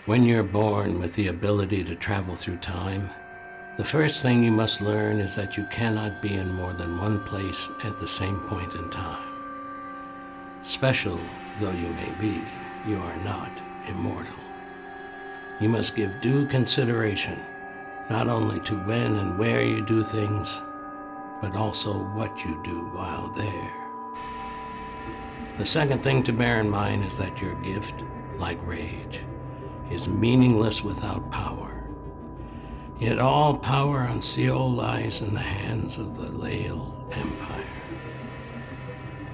When you're born with the ability to travel through time, the first thing you must learn is that you cannot be in more than one place at the same point in time. Special though you may be, you are not immortal. You must give due consideration not only to when and where you do things, but also what you do while there. The second thing to bear in mind is that your gift, like rage, is meaningless without power. Yet all power on Seoul lies in the hands of the Lael Empire.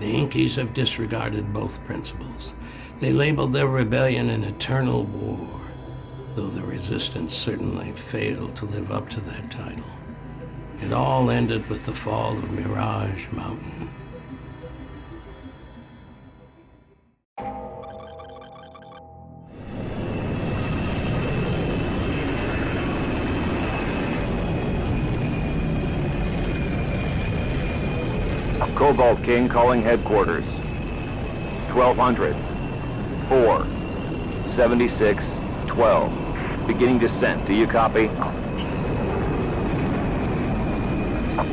The Inkies have disregarded both principles. They labeled their rebellion an eternal war, though the resistance certainly failed to live up to that title. It all ended with the fall of Mirage Mountain. Cobalt King calling headquarters. 1200. 4. 76. 12. Beginning descent. Do you copy?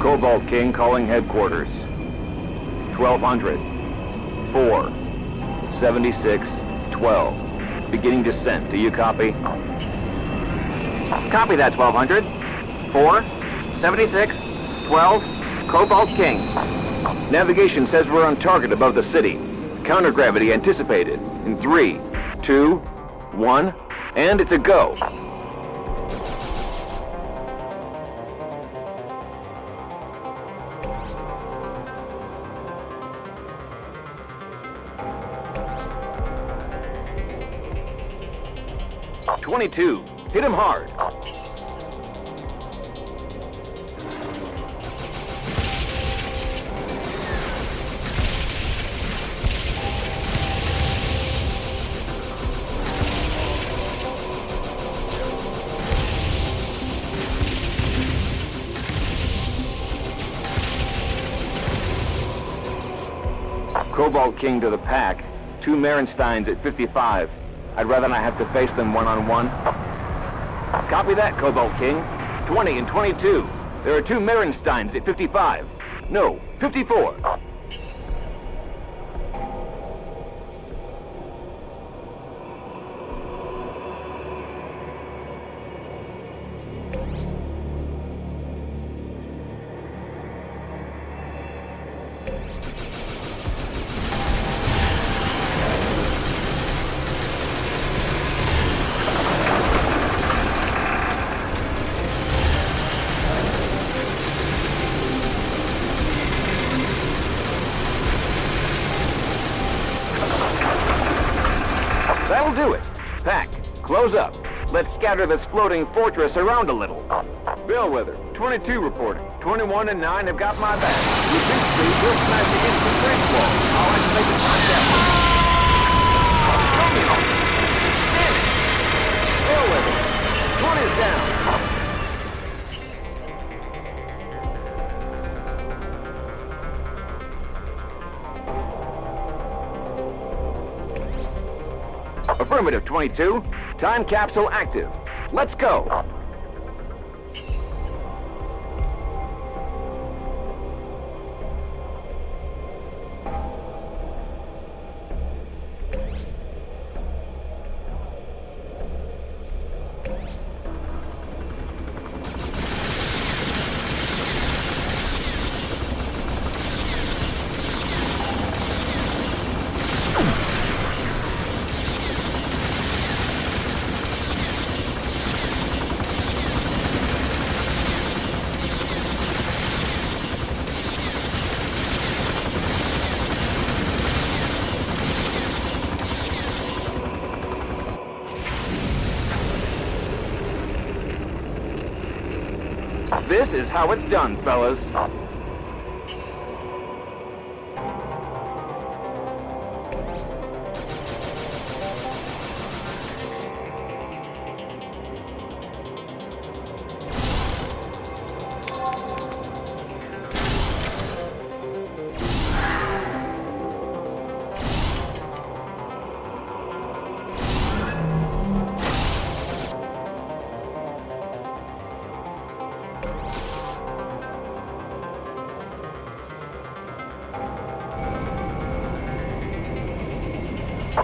Cobalt King calling headquarters. 1200. 4. 76. 12. Beginning descent. Do you copy? Copy that, 1200. 4. 76. 12. Cobalt King. Navigation says we're on target above the city. Countergravity anticipated. In 3, 2, 1, and it's a go. .22. Hit him hard. Cobalt King to the pack. 2 Marensteins at 55. I'd rather not have to face them one-on-one. Copy that, Cobalt King. 20 and 22. There are 2 Marensteins at 55. No, 54. That'll do it. Pack, close up. Let's scatter this floating fortress around a little. Bellwether, 22 reporting. 21 and 9 have got my back. Repeat, please. We'll smash against the break wall. I'll have to make a contact. Damn it! Bellwether, 20 is down. Affirmative, 22. Time capsule active. Let's go. This is how it's done, fellas.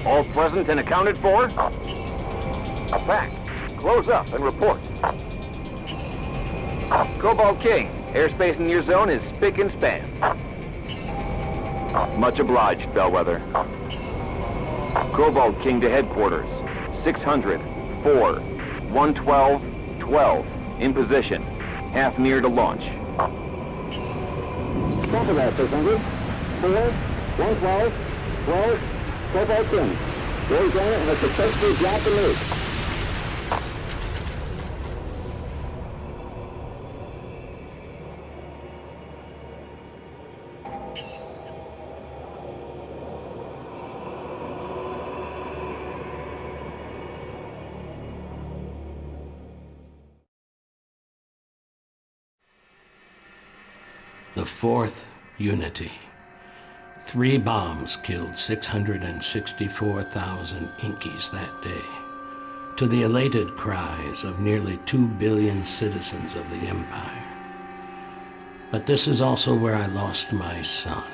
All present and accounted for? Back. Close up and report. Cobalt King, airspace in your zone is spick and span. Much obliged, Bellwether. Cobalt King to headquarters. 600, 4, 112, 12. In position. Half near to launch. Copy that, 600. 4, 112, 12, Cobalt King. Roy Janet has successfully dropped the nuke. The fourth Unity. 3 bombs killed 664,000 Inkies that day, to the elated cries of nearly 2 billion citizens of the Empire. But this is also where I lost my son.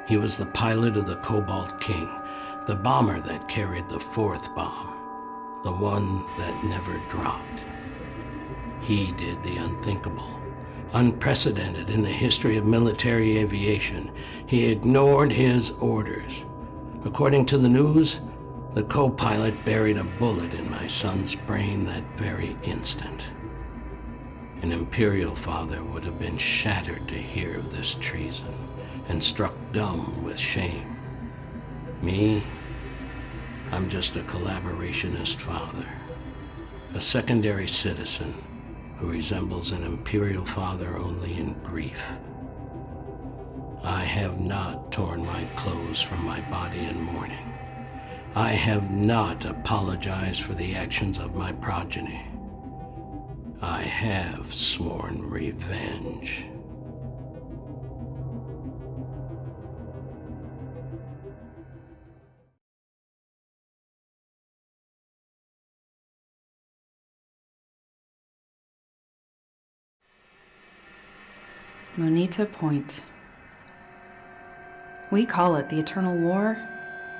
He was the pilot of the Cobalt King, the bomber that carried the 4th bomb, the one that never dropped. He did the unthinkable. Unprecedented in the history of military aviation, he ignored his orders. According to the news, the co-pilot buried a bullet in my son's brain that very instant. An Imperial father would have been shattered to hear of this treason and struck dumb with shame. Me, I'm just a collaborationist father, a secondary citizen who resembles an Imperial father only in grief. I have not torn my clothes from my body in mourning. I have not apologized for the actions of my progeny. I have sworn revenge. Moneta Point. We call it the Eternal War,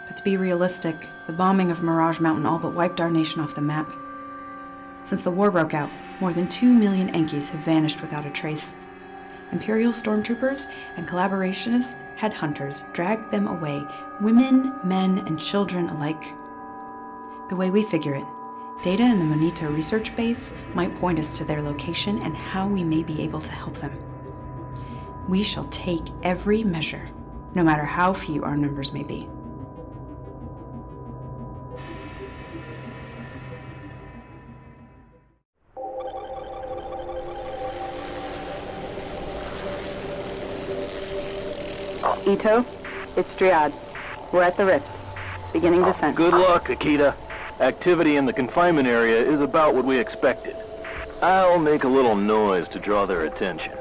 but to be realistic, the bombing of Mirage Mountain all but wiped our nation off the map. Since the war broke out, more than 2 million Enkies have vanished without a trace. Imperial stormtroopers and collaborationist headhunters dragged them away, women, men, and children alike. The way we figure it, data in the Moneta research base might point us to their location and how we may be able to help them. We shall take every measure, no matter how few our numbers may be. Ito, it's Driad. We're at the rift. Beginning descent. Good luck, Akita. Activity in the confinement area is about what we expected. I'll make a little noise to draw their attention.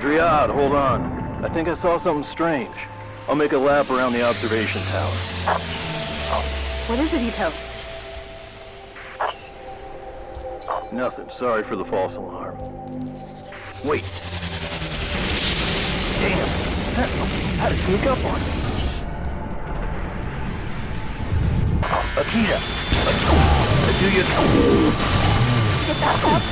Driad, hold on. I think I saw something strange. I'll make a lap around the observation tower. What is it, Ito? Nothing. Sorry for the false alarm. Wait. Damn. How to sneak up on me? Akita! Do you... Get back up.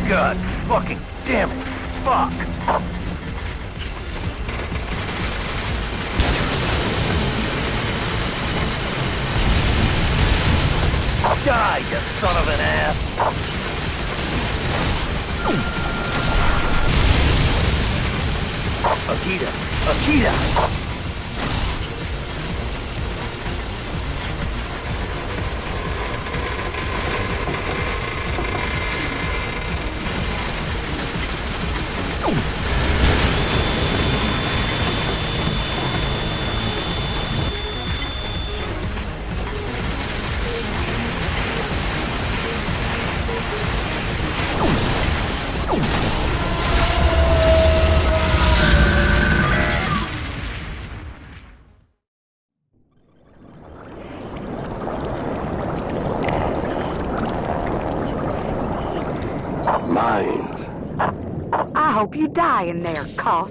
God fucking damn it. Fuck. Die, you son of an ass! Akita! Akita! Mines. I hope you die in there, Coss.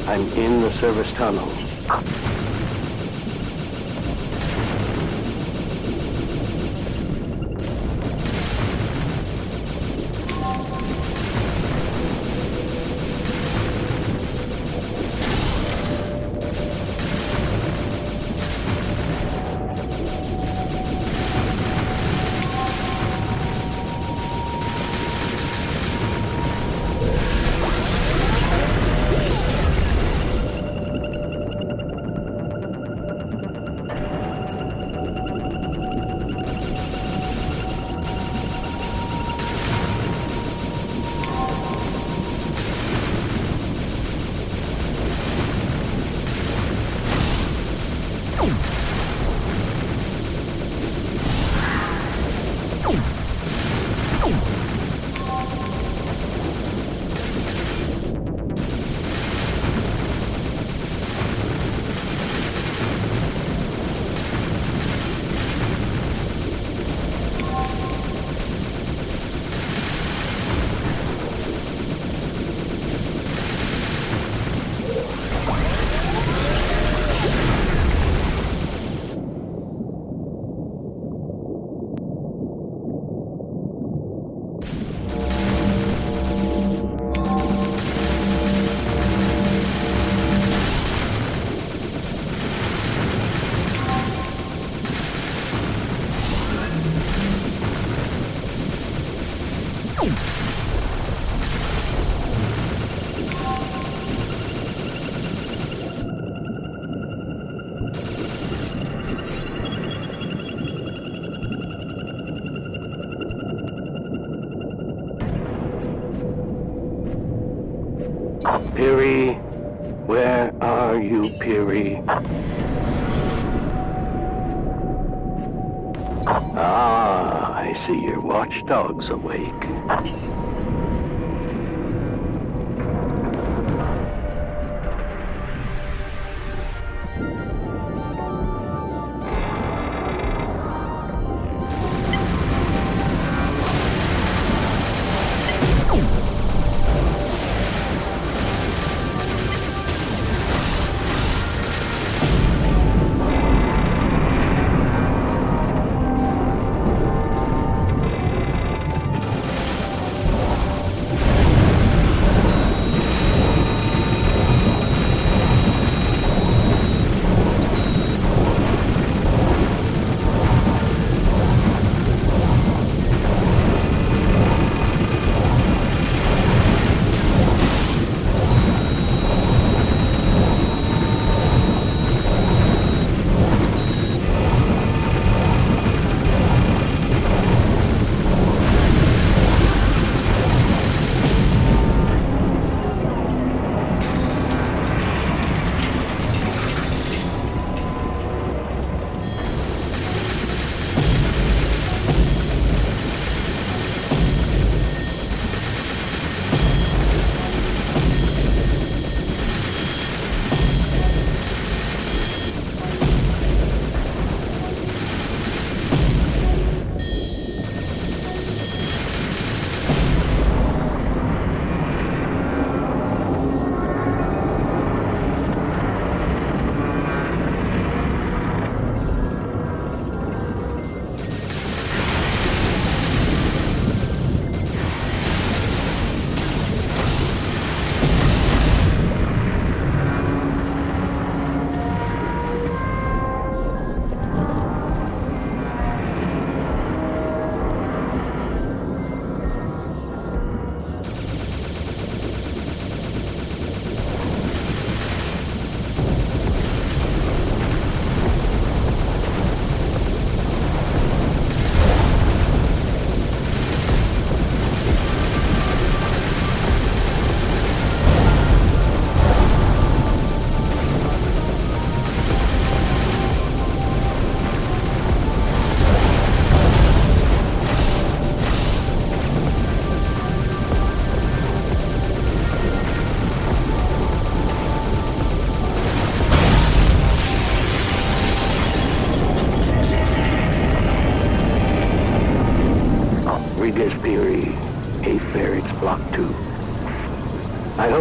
I'm in the service tunnel. Peary, where are you, Peary? Ah, I see your watchdog's awake.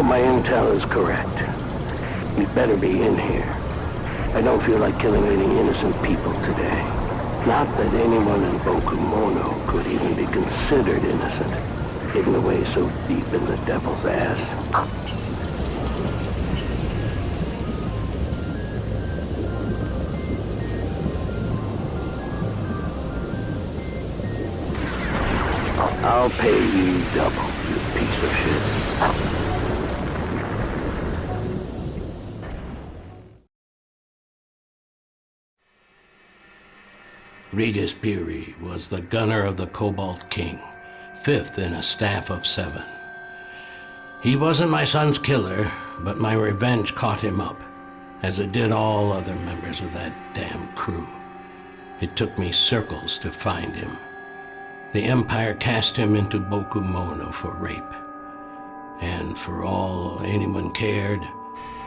My intel is correct. You'd better be in here. I don't feel like killing any innocent people today. Not that anyone in Boku could even be considered innocent, hidden away so deep in the devil's ass. I'll pay you double, you piece of shit. Regis Piri was the gunner of the Cobalt King, 5th in a staff of 7. He wasn't my son's killer, but my revenge caught him up, as it did all other members of that damn crew. It took me circles to find him. The Empire cast him into Boku for rape. And for all anyone cared,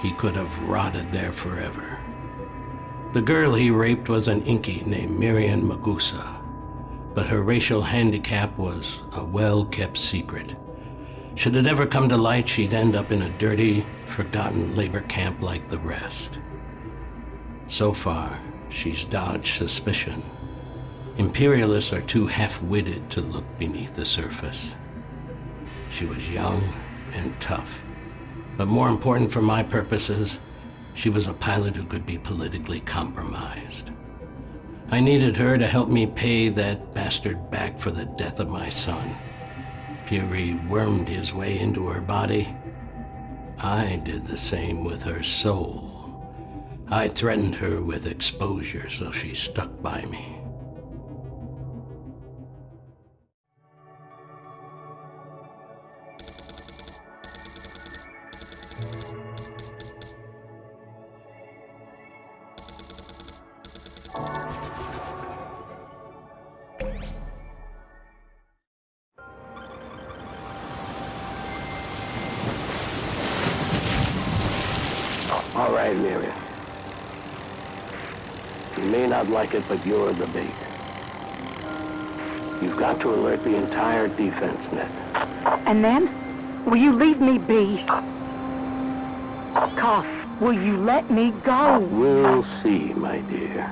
he could have rotted there forever. The girl he raped was an Inky named Miriam Magusa, but her racial handicap was a well-kept secret. Should it ever come to light, she'd end up in a dirty, forgotten labor camp like the rest. So far, she's dodged suspicion. Imperialists are too half-witted to look beneath the surface. She was young and tough, but more important for my purposes, she was a pilot who could be politically compromised. I needed her to help me pay that bastard back for the death of my son. Fury wormed his way into her body. I did the same with her soul. I threatened her with exposure, so she stuck by me. All right, Miriam. You may not like it, but you're the bait. You've got to alert the entire defense net. And then? Will you leave me be? Koth, will you let me go? We'll see, my dear.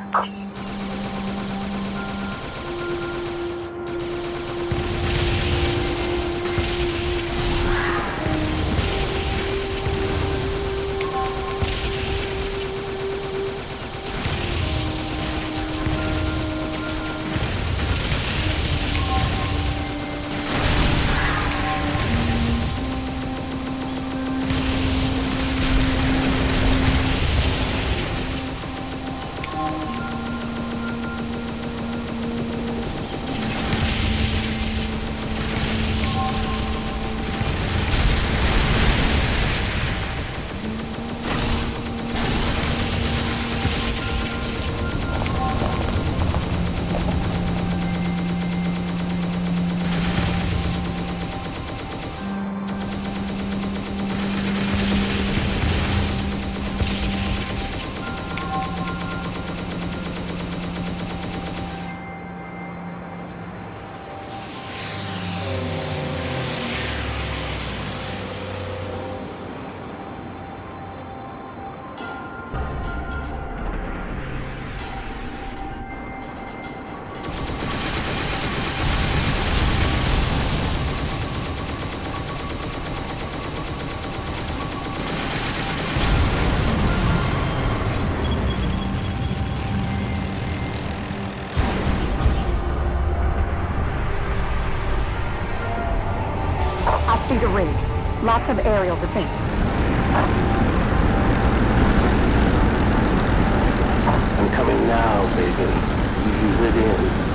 See the rings. Lots of aerial defense. I'm coming now, baby. Ease it in.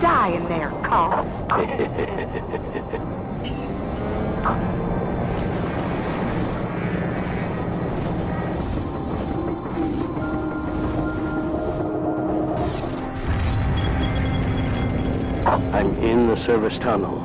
die in there, Carl. I'm in the service tunnel.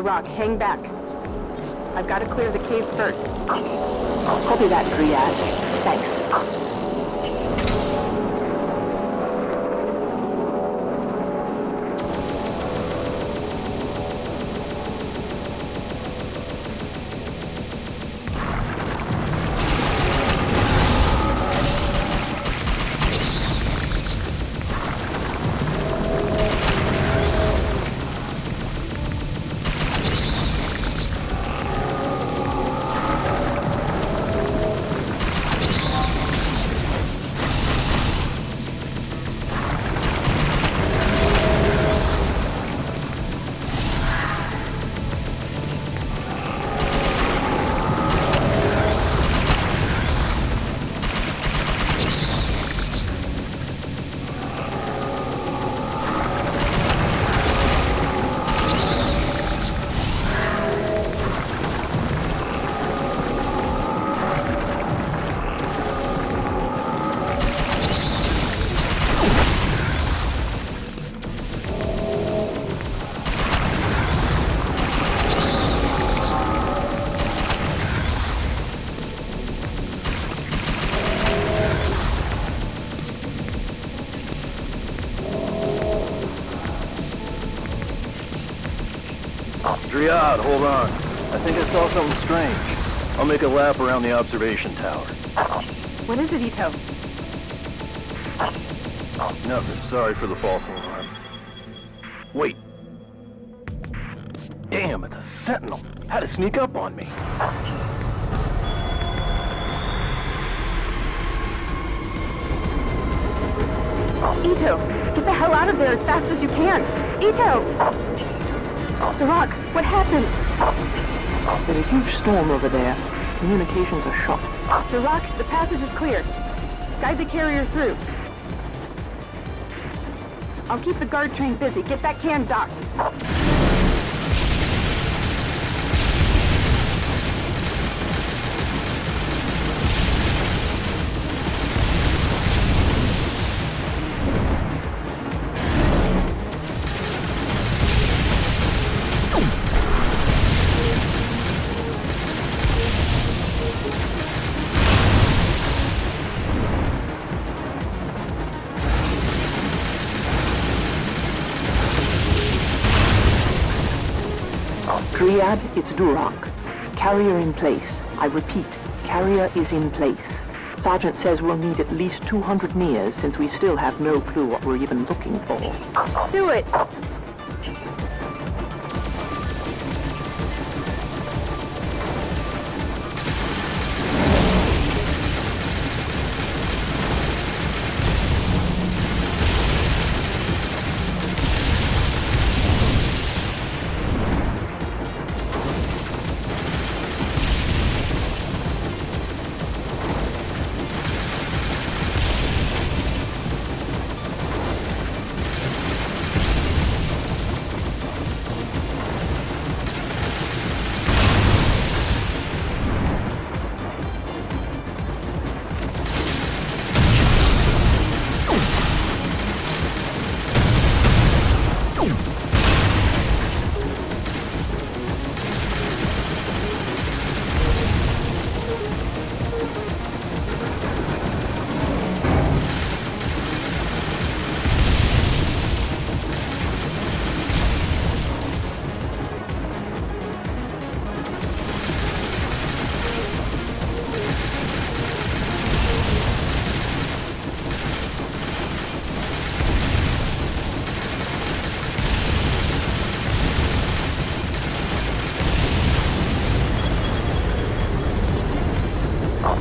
Rock, hang back. I've got to clear the cave first. Copy that, Dryad. Thanks. Dryad, hold on. I think I saw something strange. I'll make a lap around the observation tower. What is it, Ito? Nothing. Sorry for the false alarm. Wait. Damn, it's a sentinel. Had to sneak up on me. Ito, get the hell out of there as fast as you can. Ito! The Rock, what happened? There's a huge storm over there. Communications are shot. The Rock, the passage is clear. Guide the carrier through. I'll keep the guard train busy. Get that can docked. Dryad, it's Duroc. Carrier in place. I repeat, carrier is in place. Sergeant says we'll need at least 200 meters since we still have no clue what we're even looking for. Do it!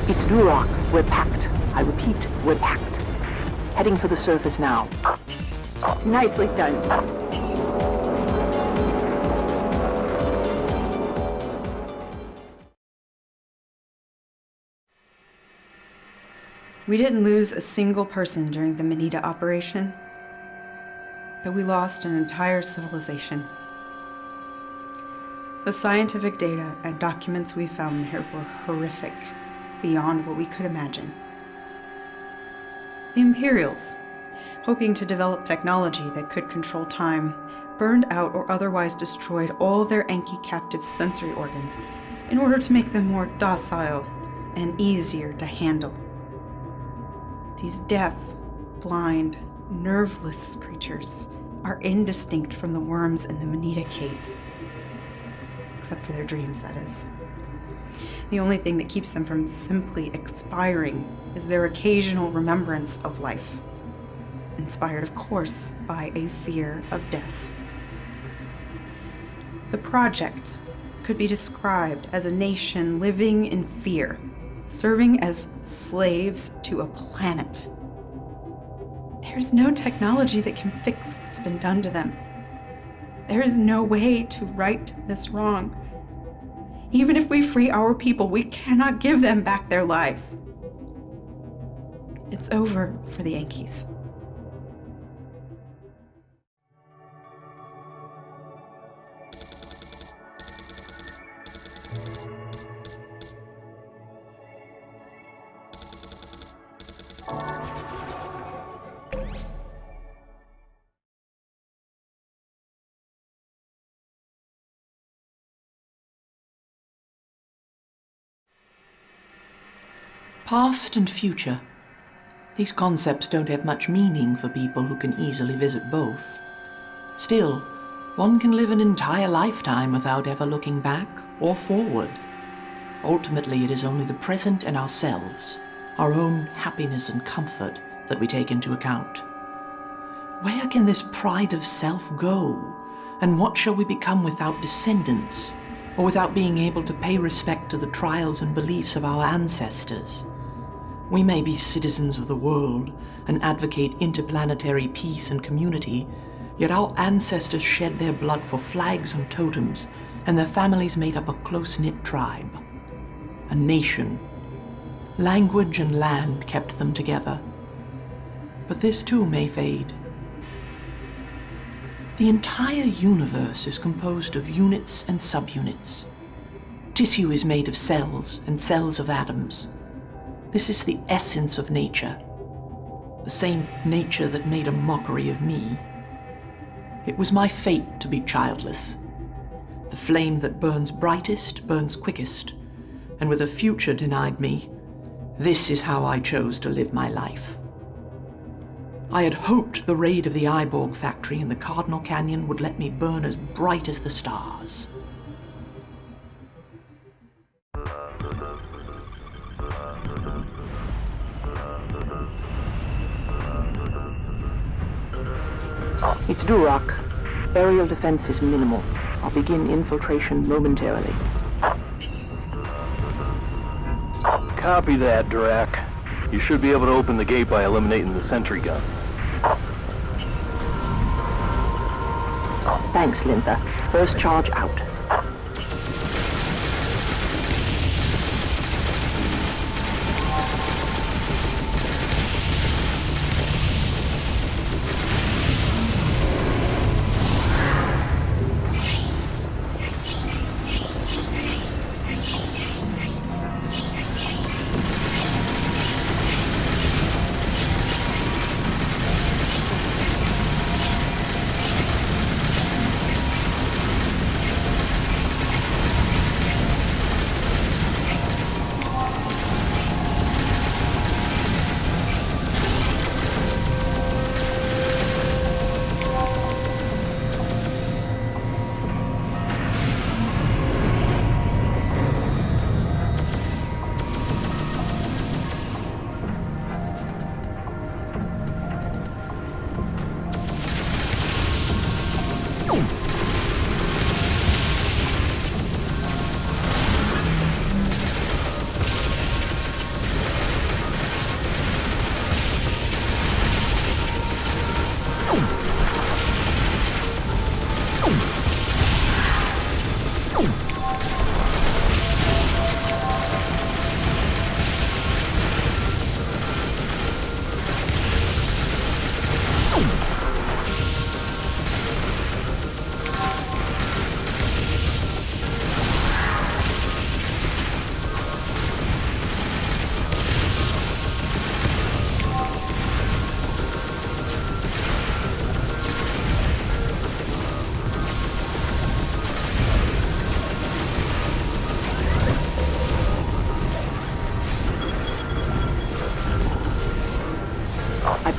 It's Duroc. We're packed. I repeat, we're packed. Heading for the surface now. Nicely done. We didn't lose a single person during the Manita operation, but we lost an entire civilization. The scientific data and documents we found there were horrific, beyond what we could imagine. The Imperials, hoping to develop technology that could control time, burned out or otherwise destroyed all their Enki captives' sensory organs in order to make them more docile and easier to handle. These deaf, blind, nerveless creatures are indistinct from the worms in the Manita caves. Except for their dreams, that is. The only thing that keeps them from simply expiring is their occasional remembrance of life, inspired, of course, by a fear of death. The project could be described as a nation living in fear, serving as slaves to a planet. There's no technology that can fix what's been done to them. There is no way to right this wrong. Even if we free our people, we cannot give them back their lives. It's over for the Yankees. Past and future. These concepts don't have much meaning for people who can easily visit both. Still, one can live an entire lifetime without ever looking back or forward. Ultimately, it is only the present and ourselves, our own happiness and comfort, that we take into account. Where can this pride of self go? And what shall we become without descendants, or without being able to pay respect to the trials and beliefs of our ancestors? We may be citizens of the world and advocate interplanetary peace and community, yet our ancestors shed their blood for flags and totems, and their families made up a close-knit tribe. A nation. Language and land kept them together. But this too may fade. The entire universe is composed of units and subunits. Tissue is made of cells and cells of atoms. This is the essence of nature, the same nature that made a mockery of me. It was my fate to be childless. The flame that burns brightest burns quickest, and with a future denied me, this is how I chose to live my life. I had hoped the raid of the Iborg factory in the Cardinal Canyon would let me burn as bright as the stars. It's Duroc. Aerial defense is minimal. I'll begin infiltration momentarily. Copy that, Drac. You should be able to open the gate by eliminating the sentry guns. Thanks, Lintha. First charge out.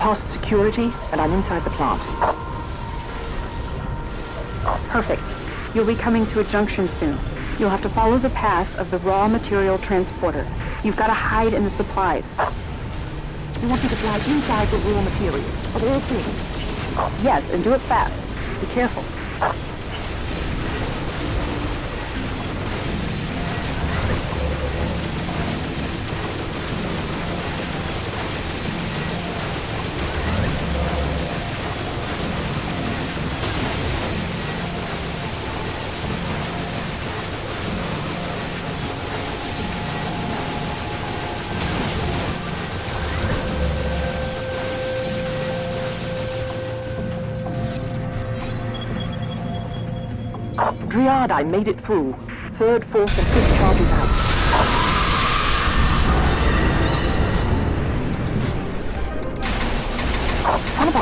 past security, and I'm inside the plant. Perfect. You'll be coming to a junction soon. You'll have to follow the path of the raw material transporter. You've got to hide in the supplies. You want me to fly inside the raw material of all things? Yes, and do it fast. Be careful. Dryad, I made it through. Third, fourth, and fifth charges out. Son of a...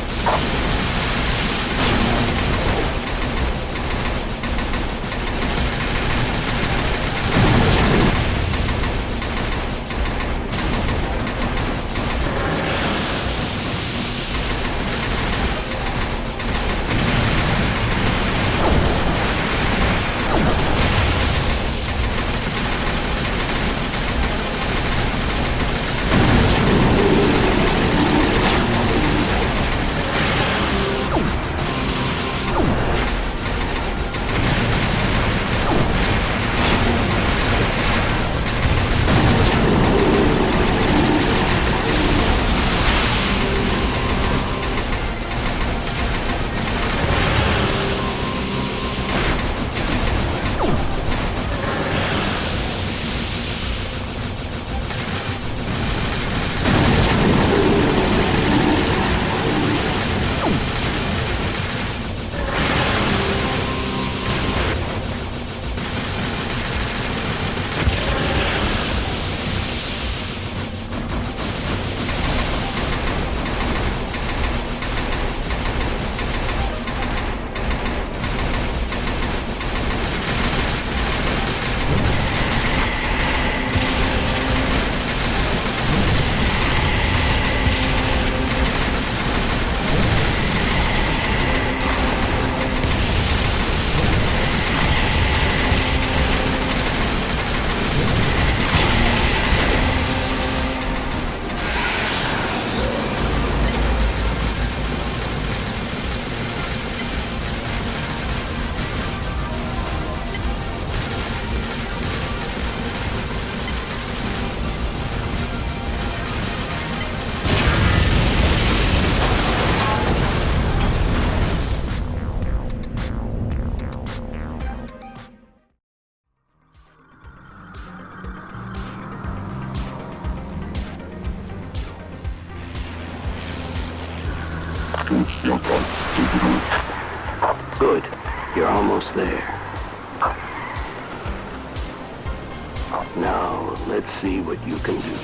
Good. You're almost there. Now, let's see what you can do.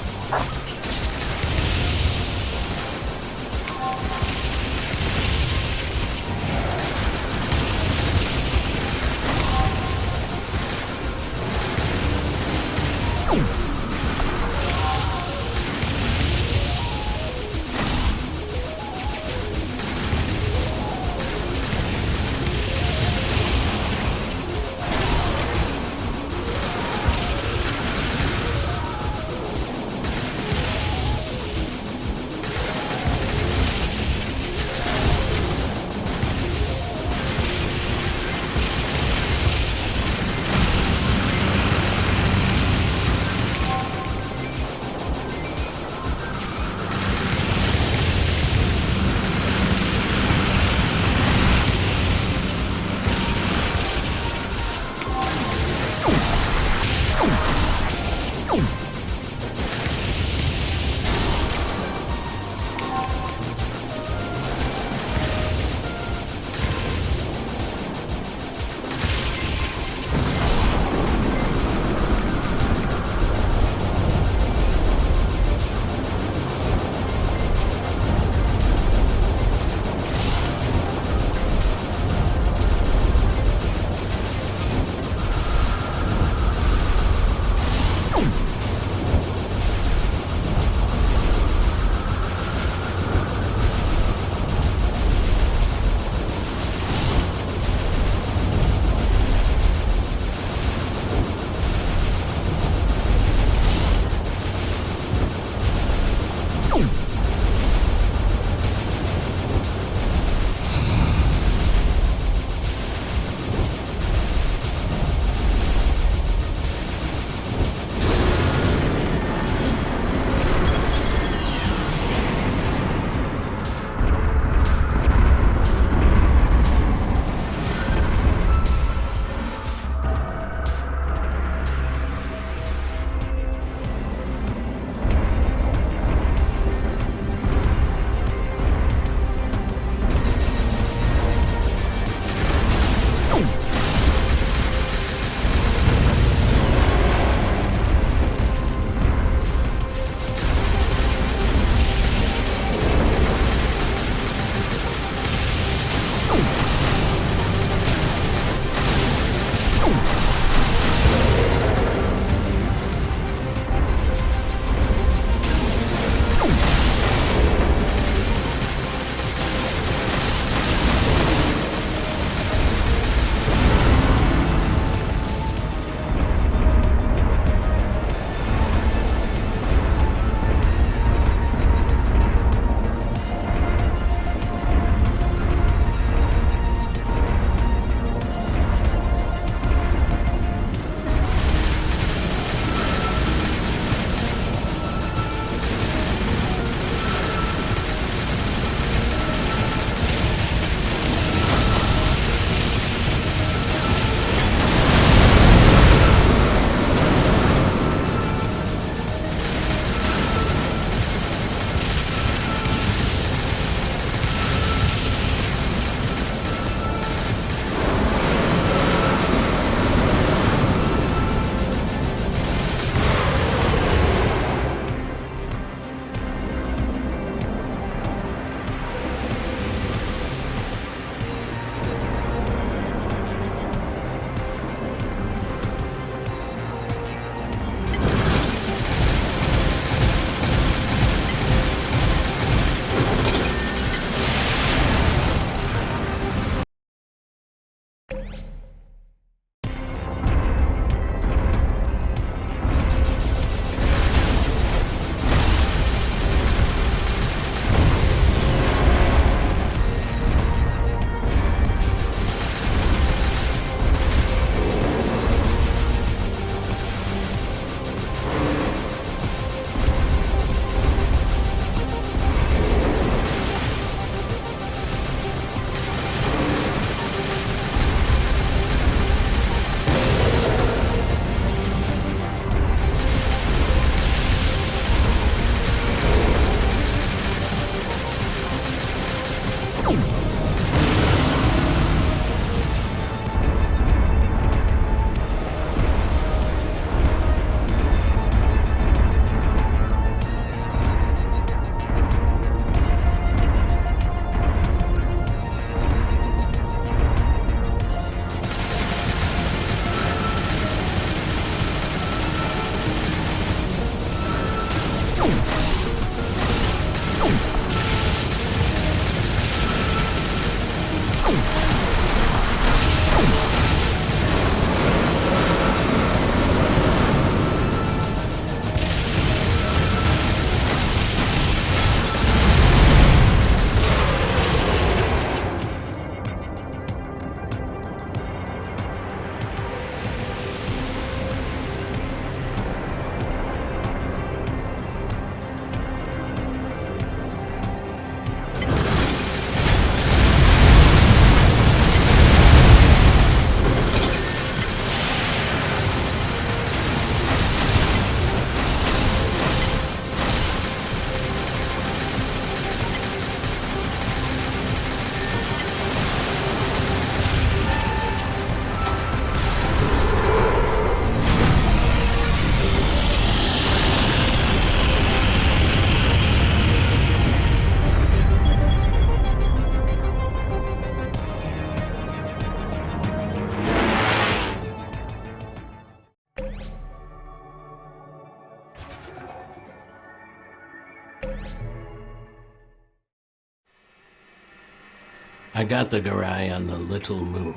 I got the Garai on the Little Moon.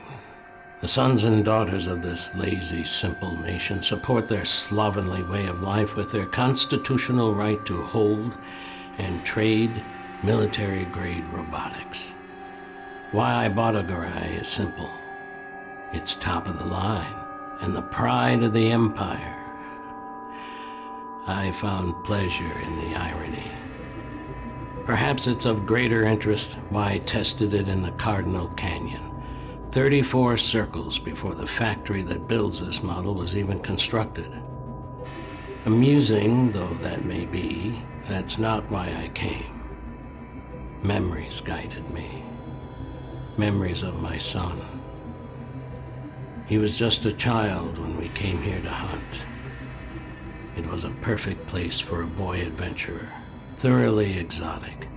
The sons and daughters of this lazy, simple nation support their slovenly way of life with their constitutional right to hold and trade military-grade robotics. Why I bought a Garai is simple. It's top of the line and the pride of the Empire. I found pleasure in the irony. Perhaps it's of greater interest why I tested it in the Cardinal Canyon, 34 circles before the factory that builds this model was even constructed. Amusing though that may be, that's not why I came. Memories guided me. Memories of my son. He was just a child when we came here to hunt. It was a perfect place for a boy adventurer, thoroughly exotic.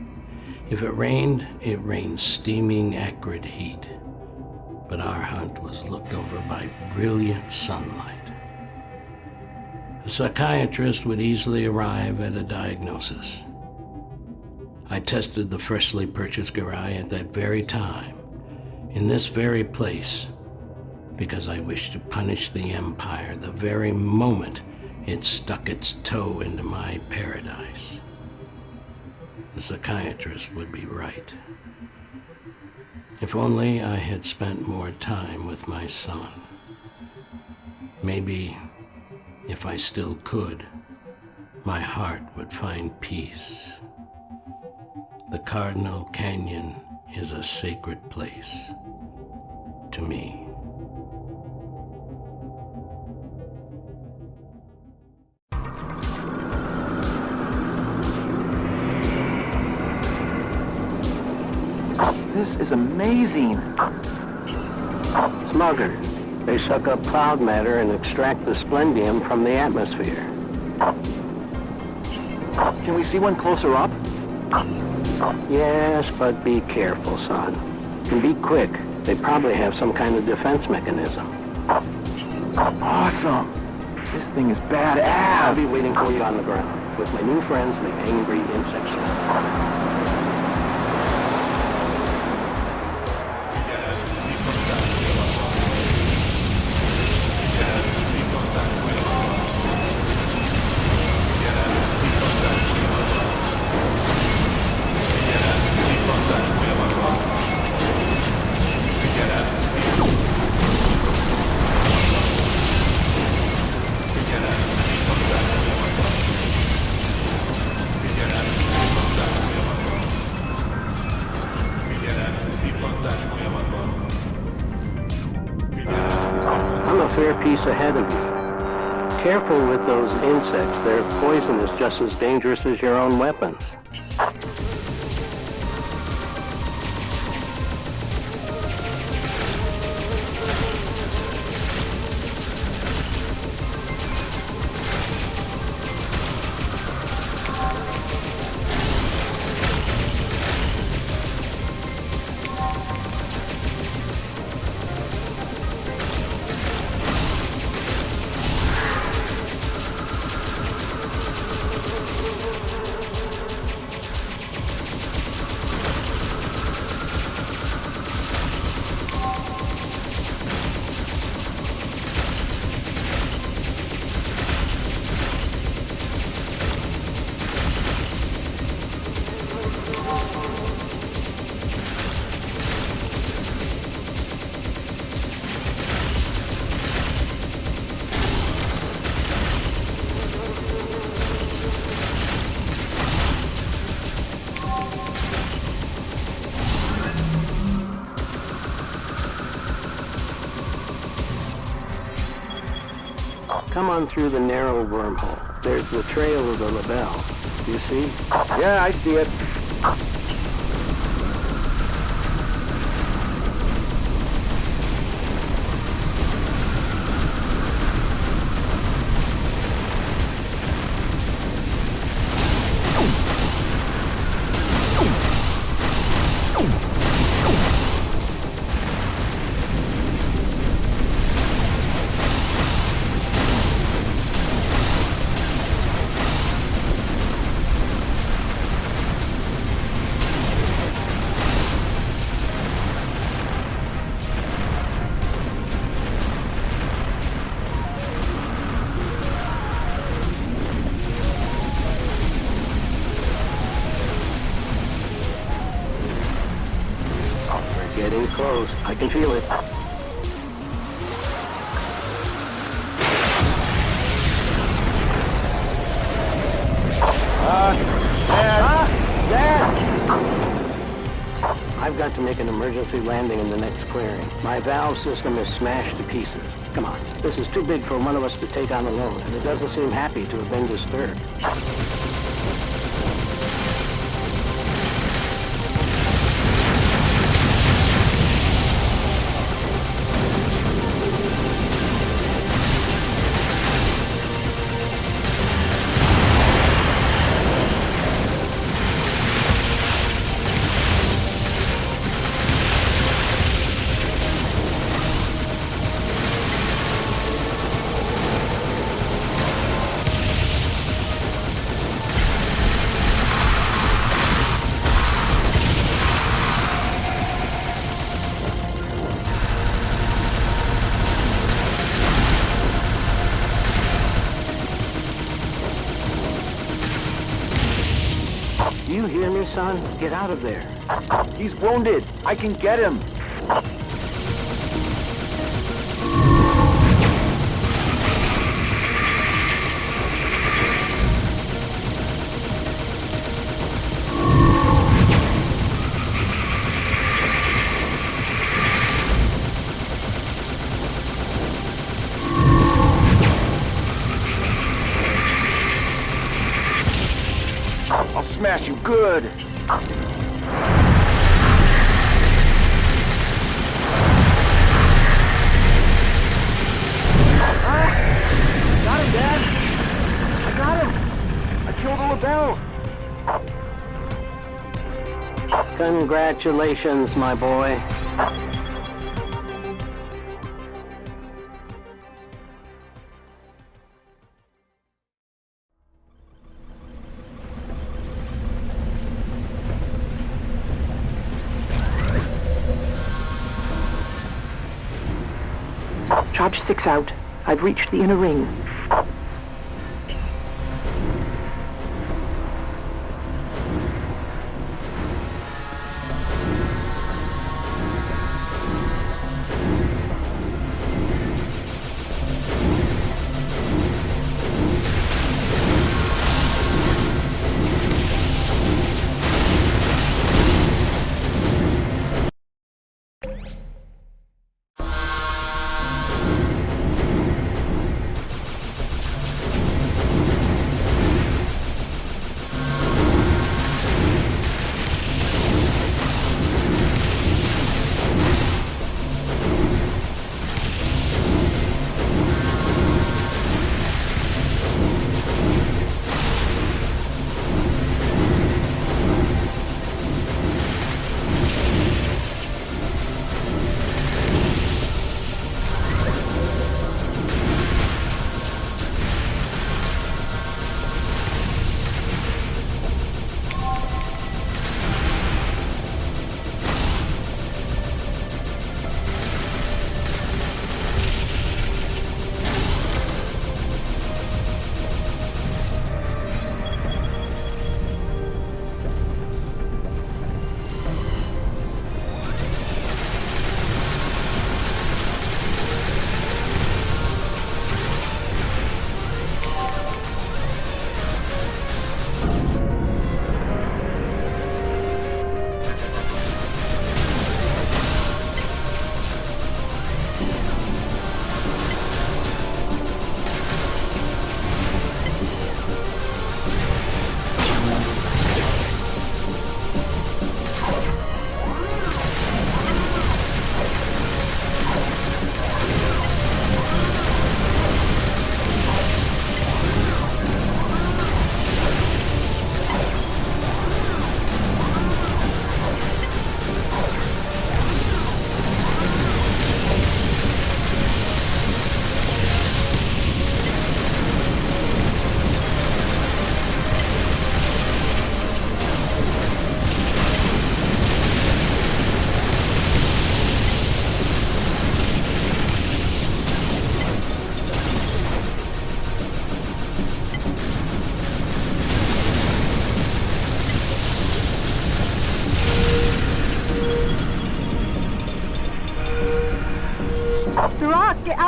If it rained steaming, acrid heat. But our hunt was looked over by brilliant sunlight. A psychiatrist would easily arrive at a diagnosis. I tested the freshly purchased Garai at that very time, in this very place, because I wished to punish the Empire the very moment it stuck its toe into my paradise. The psychiatrist would be right. If only I had spent more time with my son. Maybe, if I still could, my heart would find peace. The Cardinal Canyon is a sacred place to me. This is amazing. Smuggers. They suck up cloud matter and extract the splendium from the atmosphere. Can we see one closer up? Yes, but be careful, son. And be quick. They probably have some kind of defense mechanism. Awesome. This thing is I'll badass. be waiting for you on the ground with my new friends, the angry insects. I'm a fair piece ahead of you. Careful with those insects. Their poison is just as dangerous as your own weapons. Come on through the narrow wormhole. There's the trail of the label. Do you see? Yeah, I see it. Getting close. I can feel it. I've got to make an emergency landing in the next clearing. My valve system is smashed to pieces. Come on. This is too big for one of us to take on alone, and it doesn't seem happy to have been disturbed. Do you hear me, son? Get out of there. He's wounded. I can get him. I'll smash you good. Got him, Dad. I got him. I killed the label. Congratulations, my boy. Charge 6 out. I've reached the inner ring.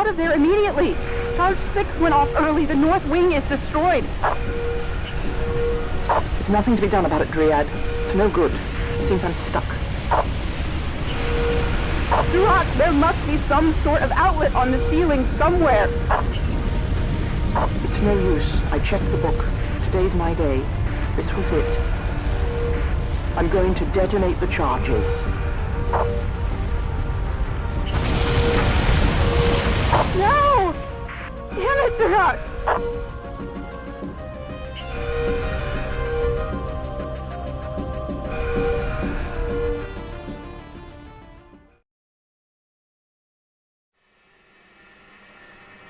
out of there immediately! Charge 6 went off early. The north wing is destroyed. There's nothing to be done about it, Dryad. It's no good. It seems I'm stuck. Duroc, there must be some sort of outlet on the ceiling somewhere. It's no use. I checked the book. Today's my day. This was it. I'm going to detonate the charges. No! Damn it, Duroc!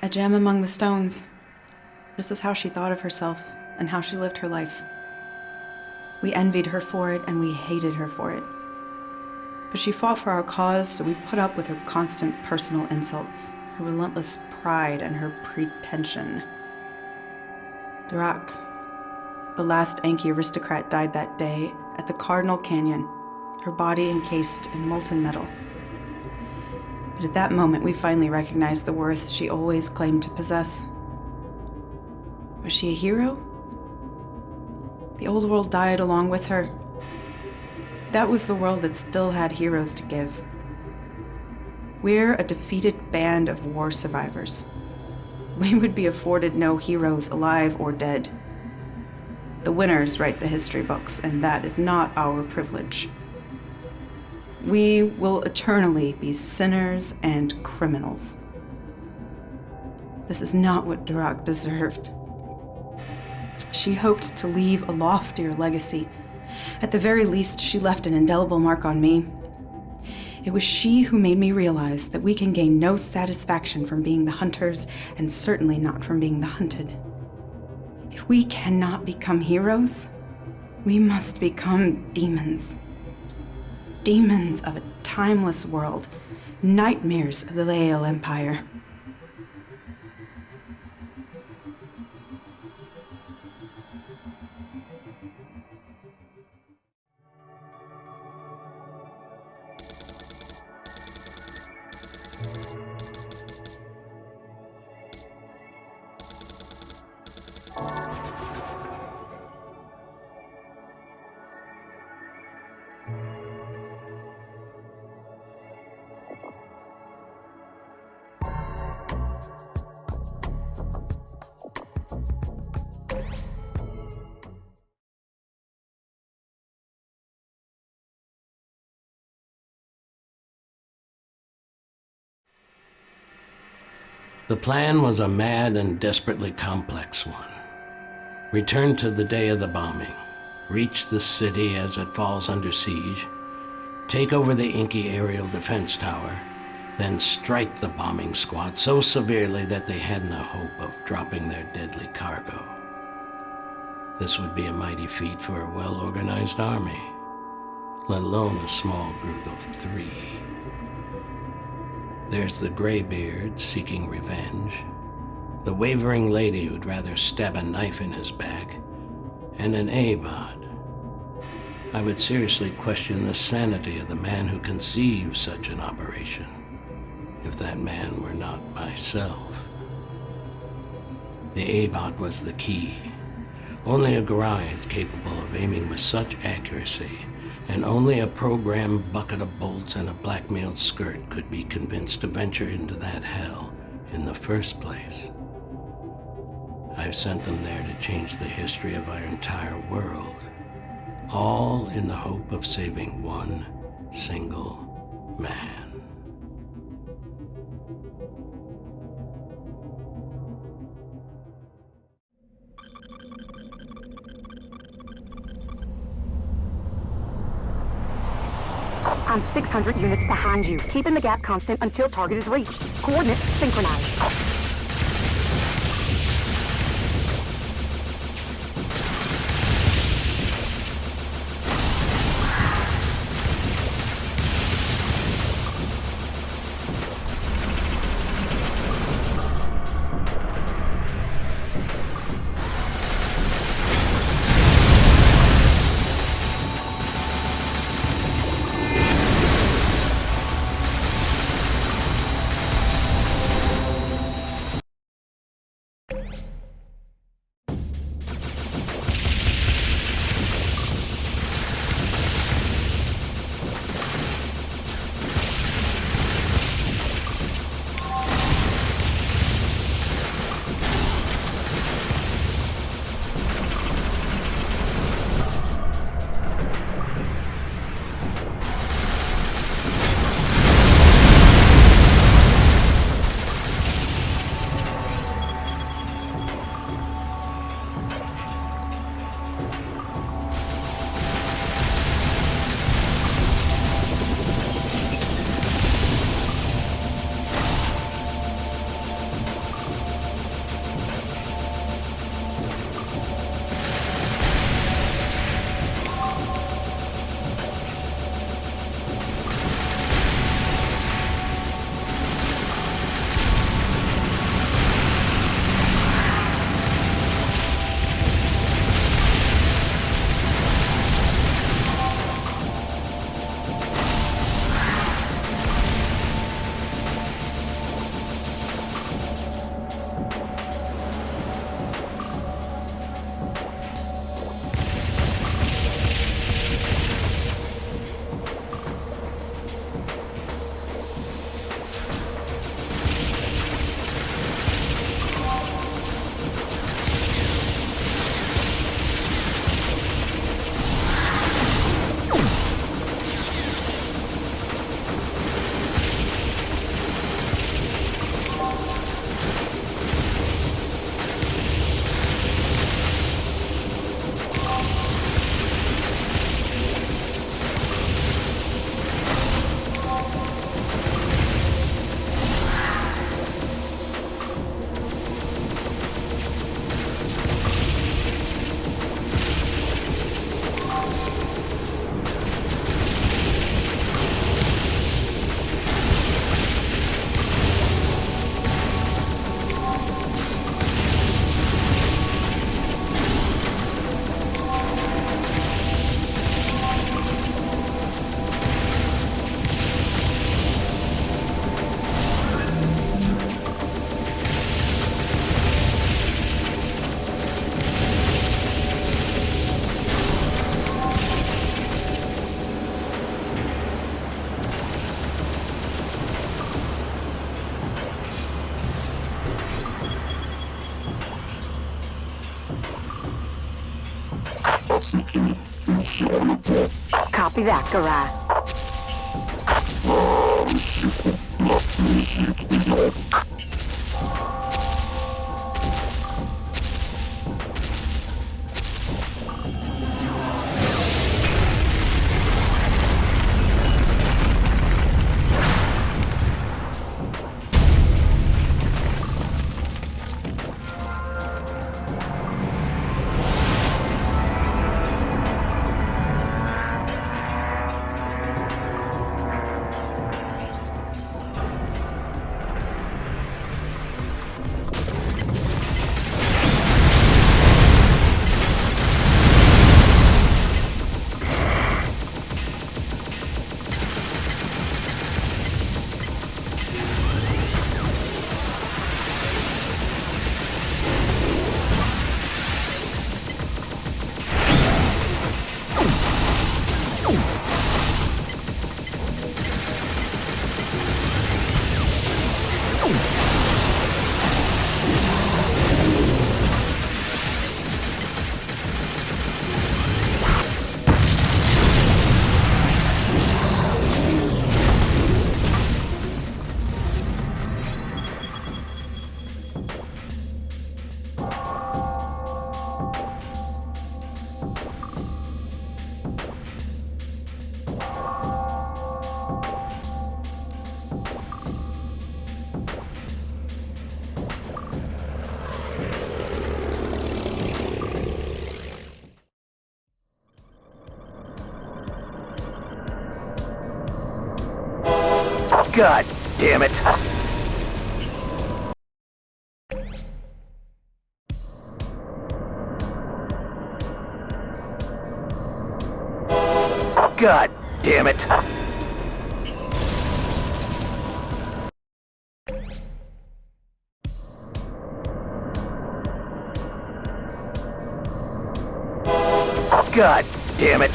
A gem among the stones. This is how she thought of herself and how she lived her life. We envied her for it and we hated her for it. But she fought for our cause, so we put up with her constant personal insults, her relentless pride, and her pretension. Duroc, the last Anki aristocrat, died that day at the Cardinal Canyon, her body encased in molten metal. But at that moment, we finally recognized the worth she always claimed to possess. Was she a hero? The old world died along with her. That was the world that still had heroes to give. We're a defeated band of war survivors. We would be afforded no heroes, alive or dead. The winners write the history books, and that is not our privilege. We will eternally be sinners and criminals. This is not what Duroc deserved. She hoped to leave a loftier legacy. At the very least, she left an indelible mark on me. It was she who made me realize that we can gain no satisfaction from being the hunters, and certainly not from being the hunted. If we cannot become heroes, we must become demons. Demons of a timeless world, nightmares of the Lael Empire. The plan was a mad and desperately complex one. Return to the day of the bombing, reach the city as it falls under siege, take over the Inky aerial defense tower, then strike the bombing squad so severely that they had no hope of dropping their deadly cargo. This would be a mighty feat for a well-organized army, let alone a small group of 3. There's the graybeard seeking revenge, the wavering lady who'd rather stab a knife in his back, and an Abad. I would seriously question the sanity of the man who conceived such an operation, if that man were not myself. The Abad was the key. Only a Garai is capable of aiming with such accuracy, and only a programmed bucket of bolts and a blackmailed skirt could be convinced to venture into that hell in the first place. I've sent them there to change the history of our entire world, all in the hope of saving one single man. I'm 600 units behind you, keeping the gap constant until target is reached. Coordinates synchronized. Copy that, Garat. God damn it! God damn it! God damn it!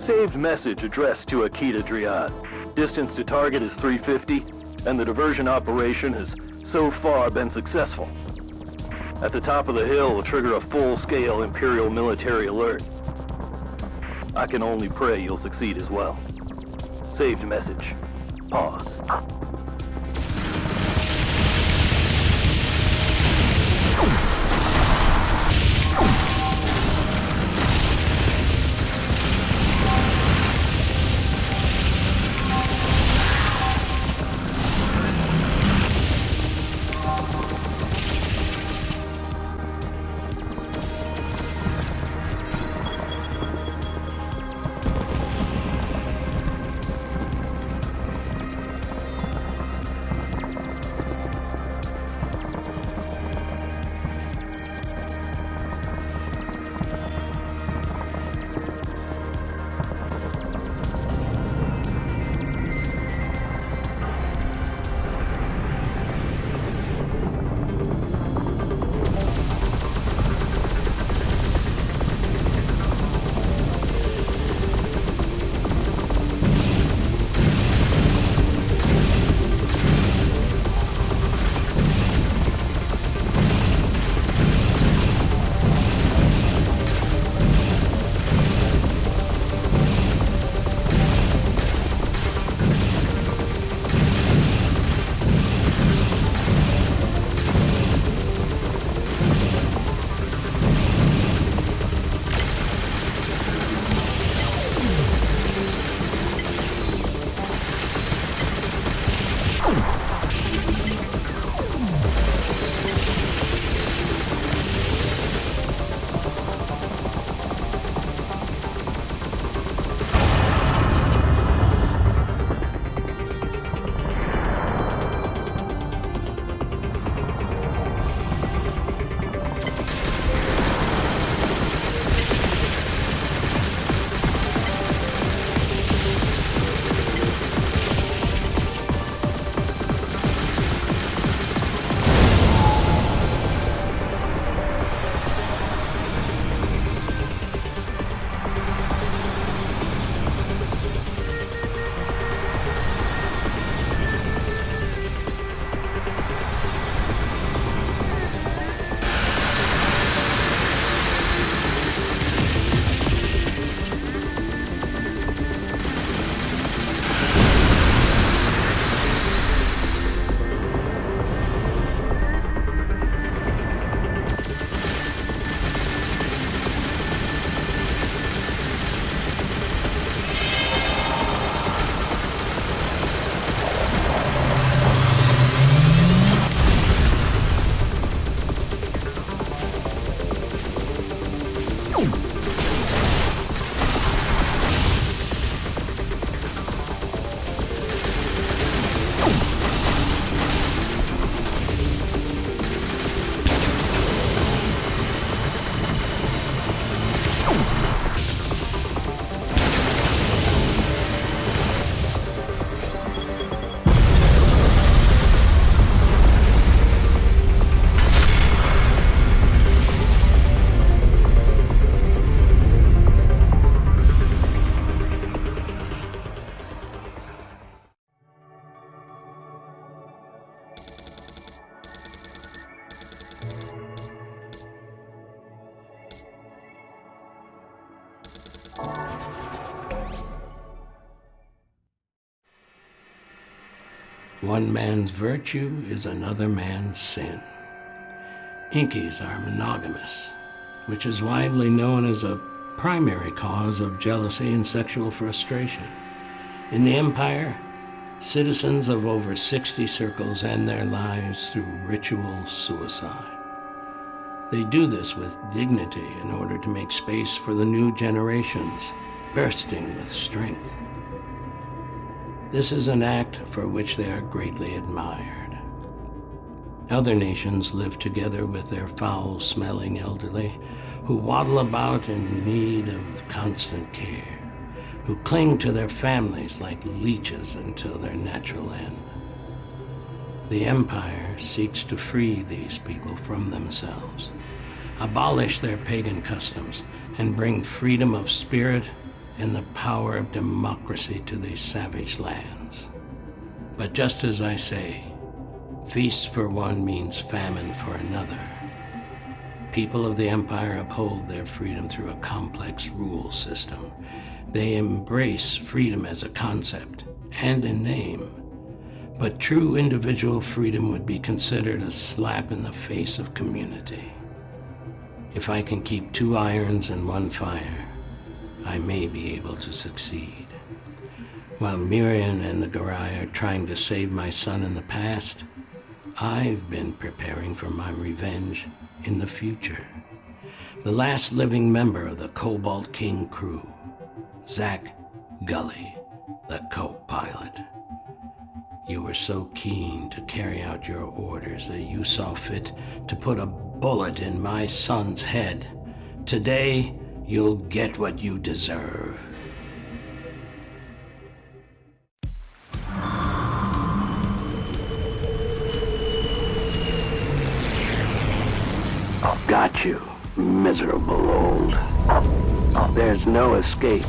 Saved message addressed to Akita Driad. Distance to target is 350, and the diversion operation has so far been successful. At the top of the hill will trigger a full-scale Imperial military alert. I can only pray you'll succeed as well. Saved message. Pause. One man's virtue is another man's sin. Inkies are monogamous, which is widely known as a primary cause of jealousy and sexual frustration. In the Empire, citizens of over 60 circles end their lives through ritual suicide. They do this with dignity in order to make space for the new generations, bursting with strength. This is an act for which they are greatly admired. Other nations live together with their foul-smelling elderly, who waddle about in need of constant care, who cling to their families like leeches until their natural end. The Empire seeks to free these people from themselves, abolish their pagan customs, and bring freedom of spirit and the power of democracy to these savage lands. But just as I say, feast for one means famine for another. People of the Empire uphold their freedom through a complex rule system. They embrace freedom as a concept and in name. But true individual freedom would be considered a slap in the face of community. If I can keep two irons in one fire, I may be able to succeed. While Miriam and the Garai are trying to save my son in the past, I've been preparing for my revenge in the future. The last living member of the Cobalt King crew, Zach Gully, the co-pilot. You were so keen to carry out your orders that you saw fit to put a bullet in my son's head. Today, you'll get what you deserve. Got you, miserable old. There's no escape.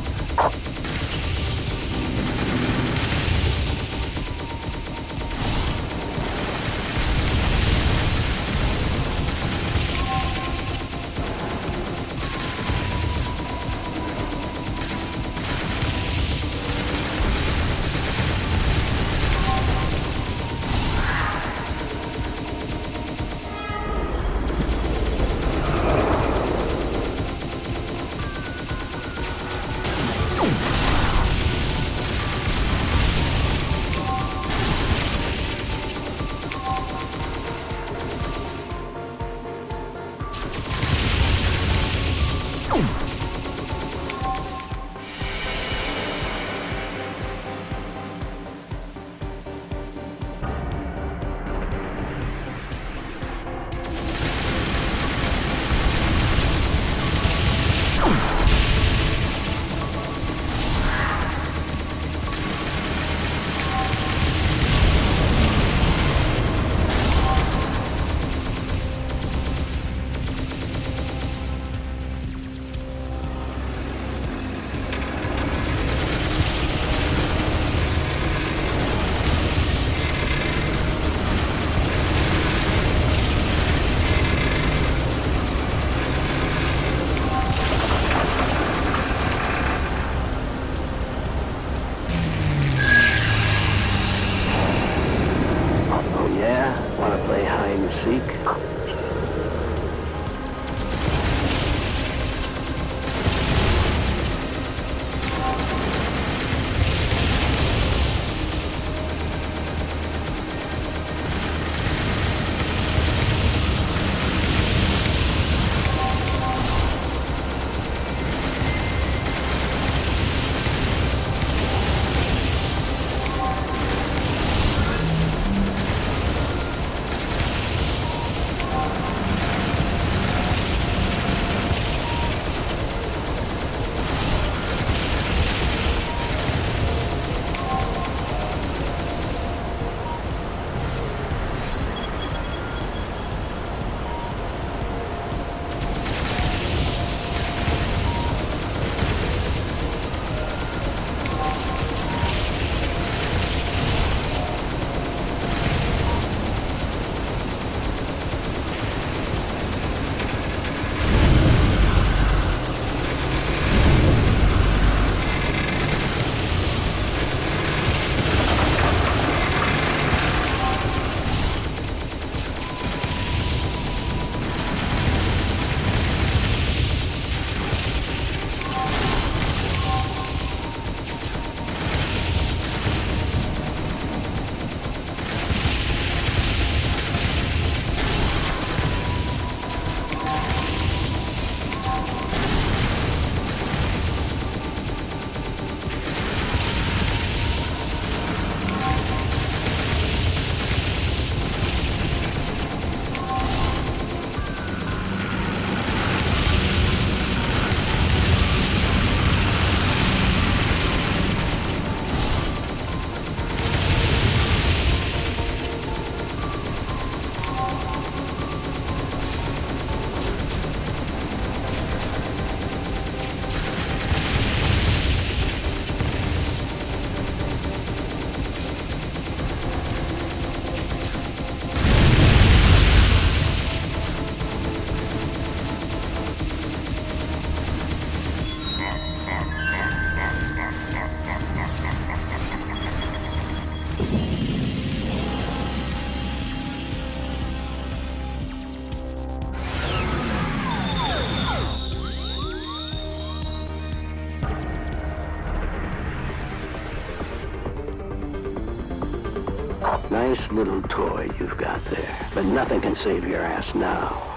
Nice little toy you've got there, but nothing can save your ass now.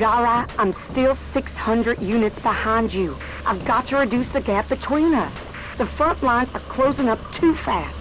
Gara, I'm still 600 units behind you. I've got to reduce the gap between us. The front lines are closing up too fast.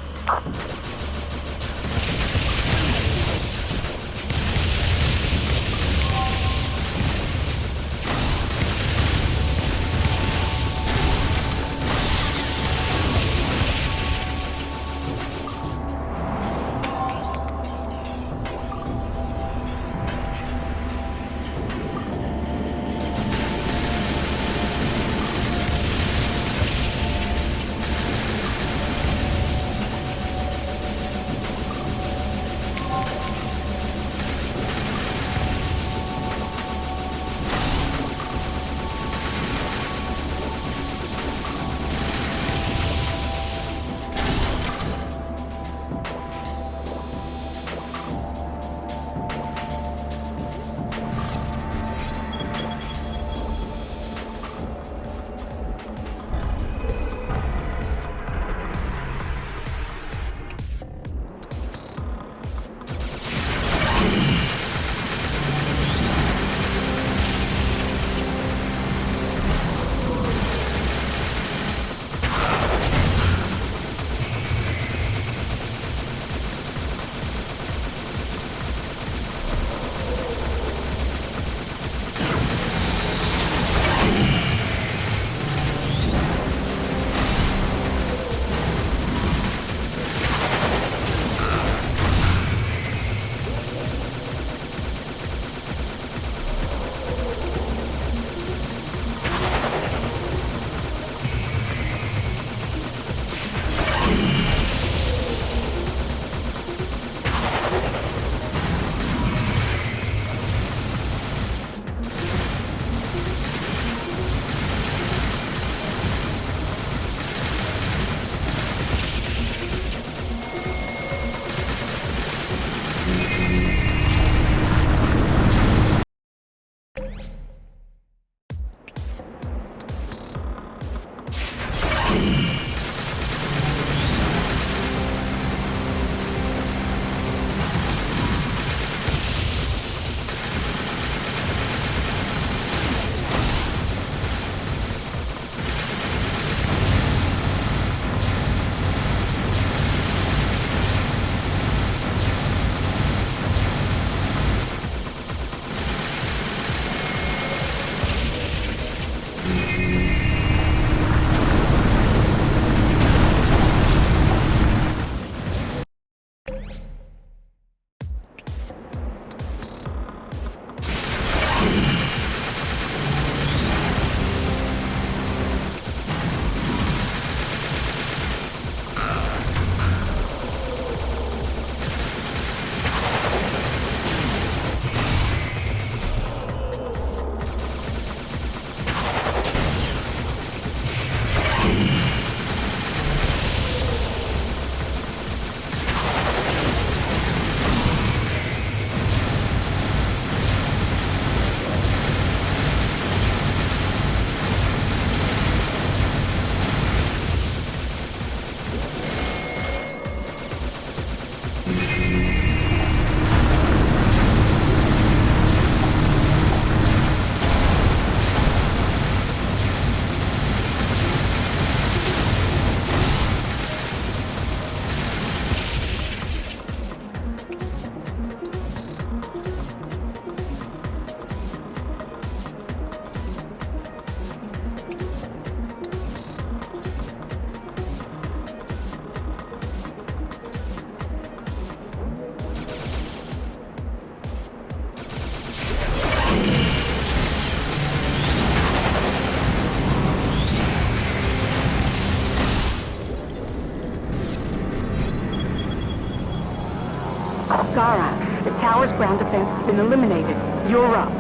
Gara, the tower's ground defense has been eliminated. You're up.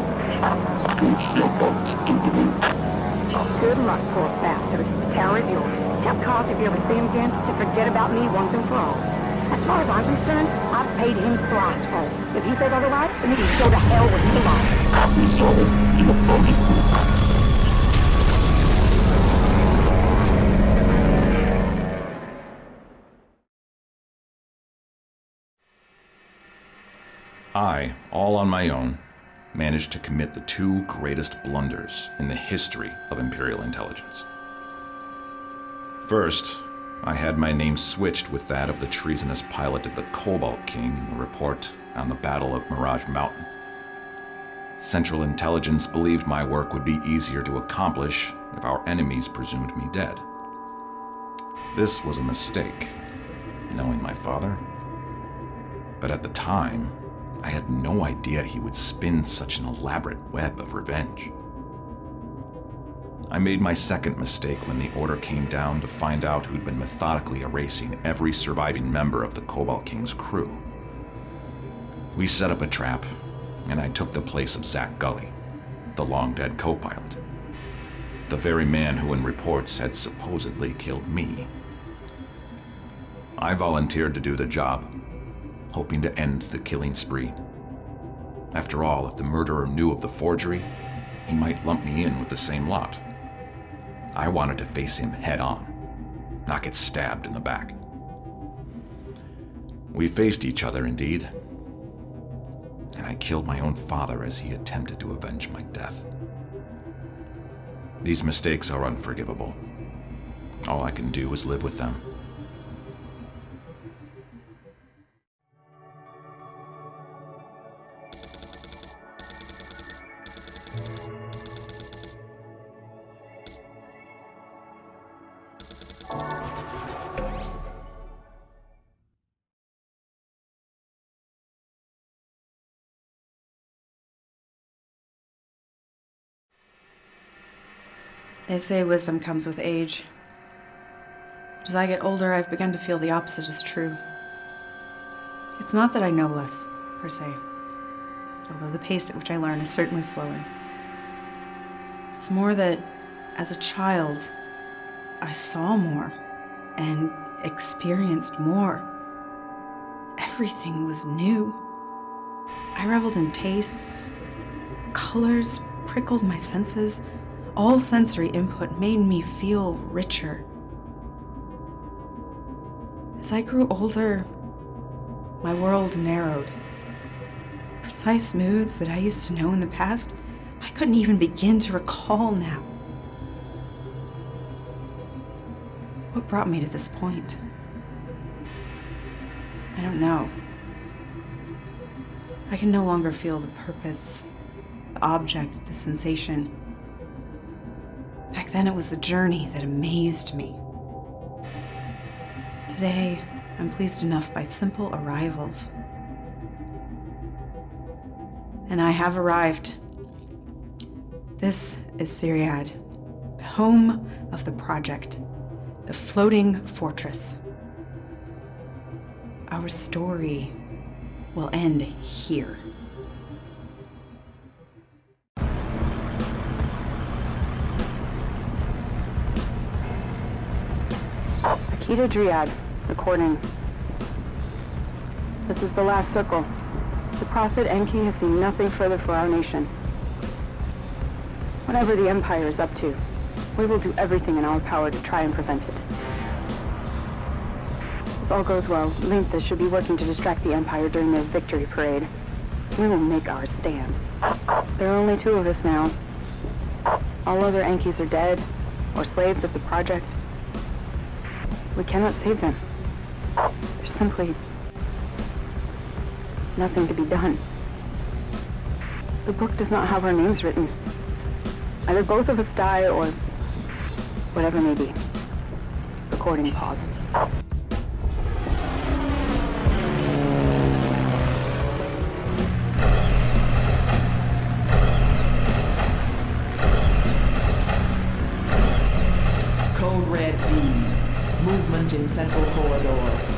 Good luck, poor bastard. The tower is yours. Tell Cos if you ever see him again to forget about me once and for all. As far as I'm concerned, I've paid him thrice for it. If he says otherwise, then he can go to hell where he belongs. I, all on my own, managed to commit the two greatest blunders in the history of Imperial intelligence. First, I had my name switched with that of the treasonous pilot of the Cobalt King in the report on the Battle of Mirage Mountain. Central Intelligence believed my work would be easier to accomplish if our enemies presumed me dead. This was a mistake, knowing my father. But at the time, I had no idea he would spin such an elaborate web of revenge. I made my second mistake when the order came down to find out who'd been methodically erasing every surviving member of the Cobalt King's crew. We set up a trap, and I took the place of Zach Gully, the long-dead co-pilot. The very man who in reports had supposedly killed me. I volunteered to do the job, hoping to end the killing spree. After all, if the murderer knew of the forgery, he might lump me in with the same lot. I wanted to face him head-on, not get stabbed in the back. We faced each other, indeed, and I killed my own father as he attempted to avenge my death. These mistakes are unforgivable. All I can do is live with them. They say wisdom comes with age. But as I get older, I've begun to feel the opposite is true. It's not that I know less, per se, although the pace at which I learn is certainly slowing. It's more that, as a child, I saw more and experienced more. Everything was new. I reveled in tastes. Colors prickled my senses. All sensory input made me feel richer. As I grew older, my world narrowed. Precise moods that I used to know in the past, I couldn't even begin to recall now. What brought me to this point? I don't know. I can no longer feel the purpose, the object, the sensation. Back then it was the journey that amazed me. Today, I'm pleased enough by simple arrivals. And I have arrived. This is Syriad, the home of the project, the floating fortress. Our story will end here. Akita Dryad, recording. This is the last circle. The Prophet Enki has seen nothing further for our nation. Whatever the Empire is up to, we will do everything in our power to try and prevent it. If all goes well, Linthas should be working to distract the Empire during their victory parade. We will make our stand. There are only two of us now. All other Enkis are dead, or slaves of the project. We cannot save them. There's simply nothing to be done. The book does not have our names written. Either both of us die or whatever may be. Recording pause. Code Red D. Movement in Central Corridor.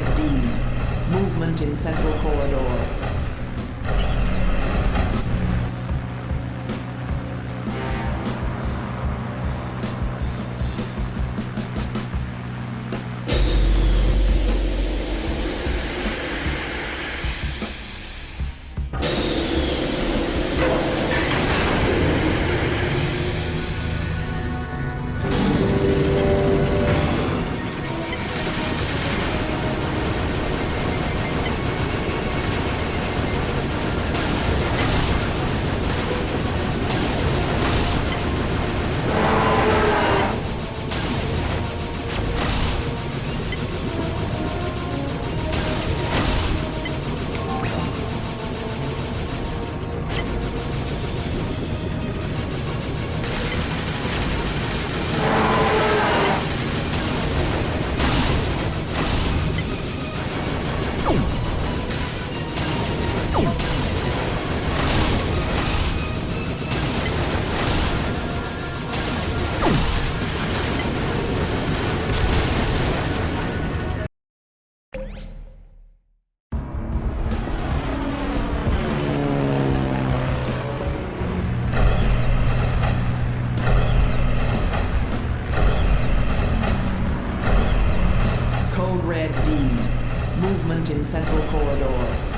Red D. Movement in Central Corridor. Red D. Movement in Central Corridor.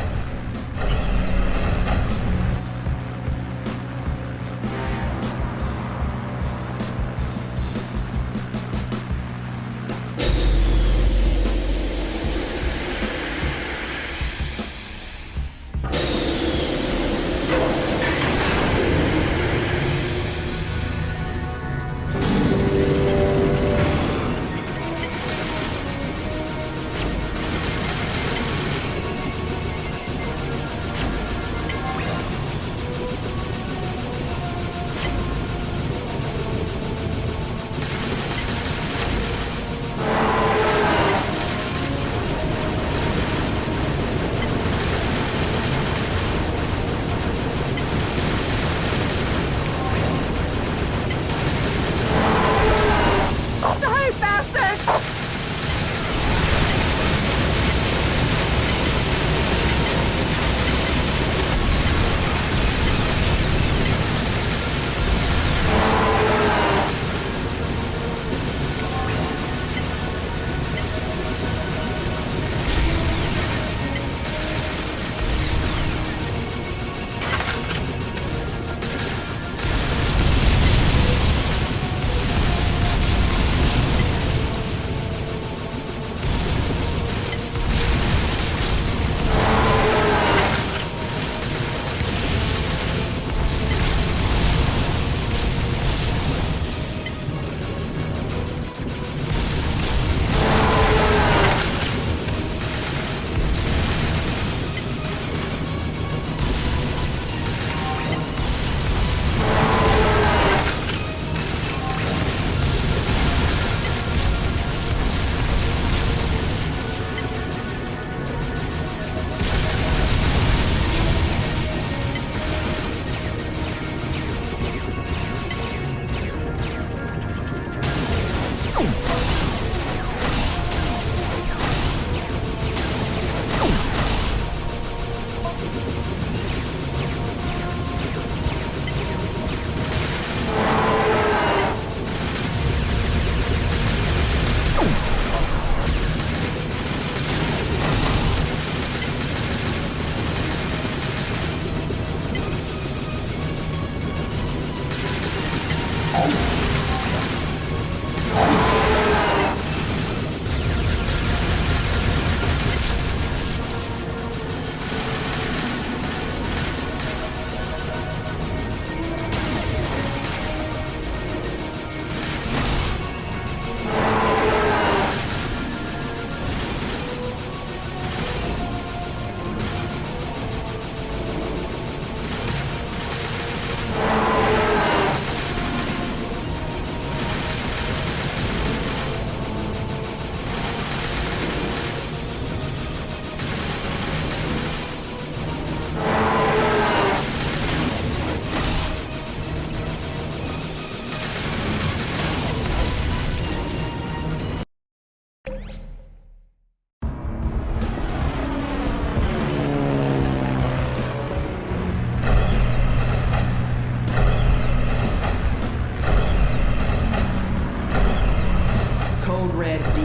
Code Red D.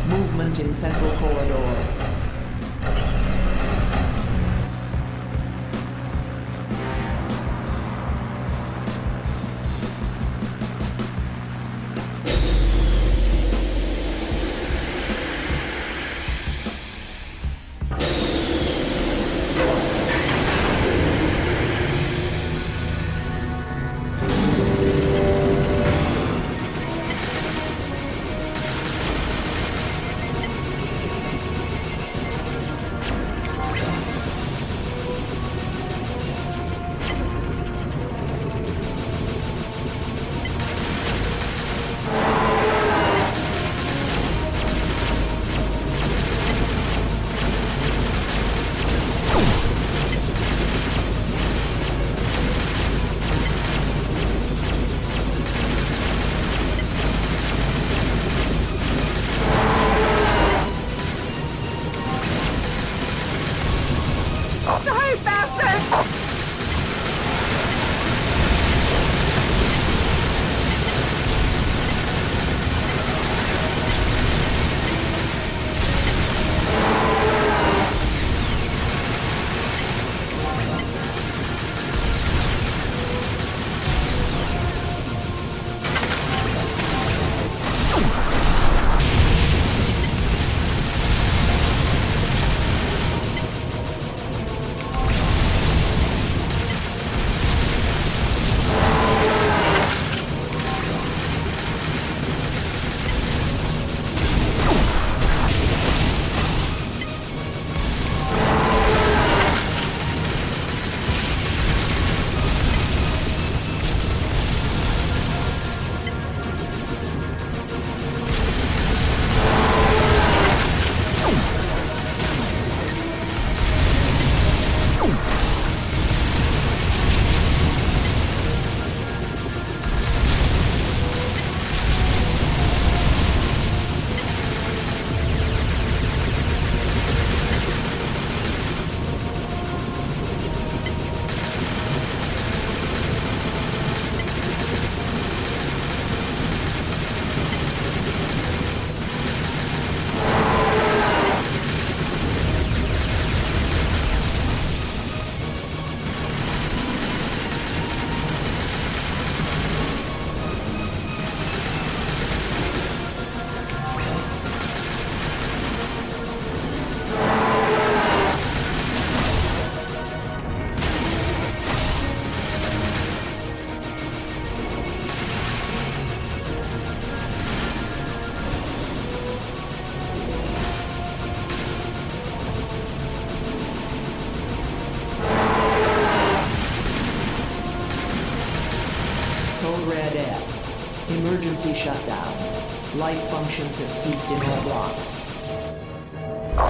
Movement in Central Corridor. Emergency shutdown. Life functions have ceased in all blocks.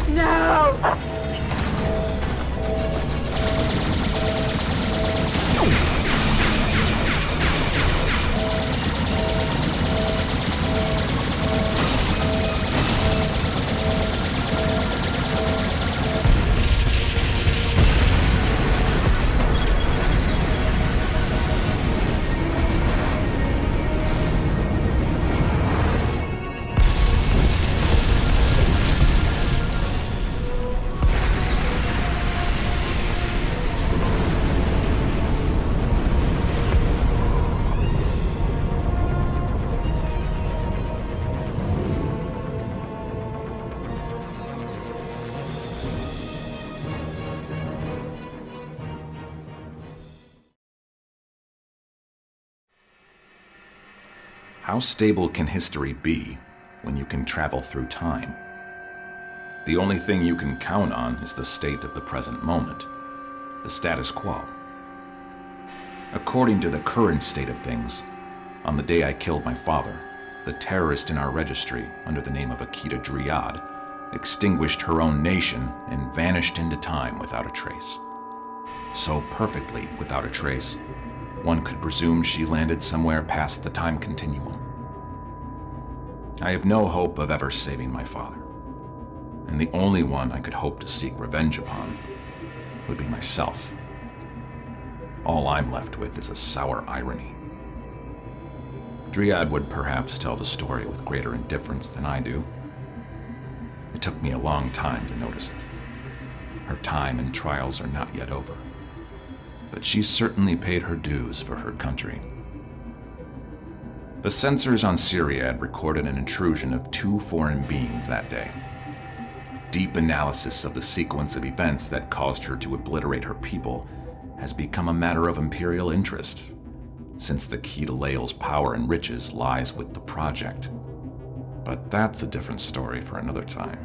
No! How stable can history be when you can travel through time? The only thing you can count on is the state of the present moment, the status quo. According to the current state of things, on the day I killed my father, the terrorist in our registry, under the name of Akita Dryad, extinguished her own nation and vanished into time without a trace. So perfectly without a trace, one could presume she landed somewhere past the time continuum. I have no hope of ever saving my father, and the only one I could hope to seek revenge upon would be myself. All I'm left with is a sour irony. Dryad would perhaps tell the story with greater indifference than I do. It took me a long time to notice it. Her time and trials are not yet over. But she certainly paid her dues for her country. The sensors on Siriad recorded an intrusion of 2 foreign beings that day. Deep analysis of the sequence of events that caused her to obliterate her people has become a matter of imperial interest, since the key to Lael's power and riches lies with the project. But that's a different story for another time.